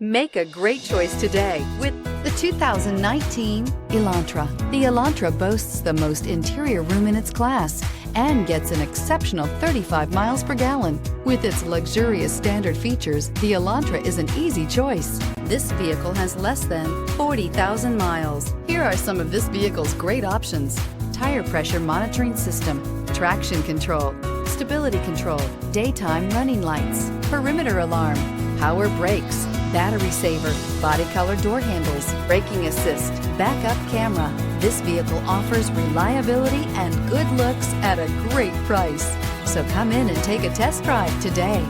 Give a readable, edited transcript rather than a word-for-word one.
Make a great choice today with the 2019 Elantra. The Elantra boasts the most interior room in its class and gets an exceptional 35 miles per gallon. With its luxurious standard features, the Elantra is an easy choice. This vehicle has less than 40,000 miles. Here are some of this vehicle's great options: tire pressure monitoring system, traction control, stability control, daytime running lights, perimeter alarm, power brakes, battery saver, body color door handles, braking assist, backup camera. This vehicle offers reliability and good looks at a great price. So come in and take a test drive today.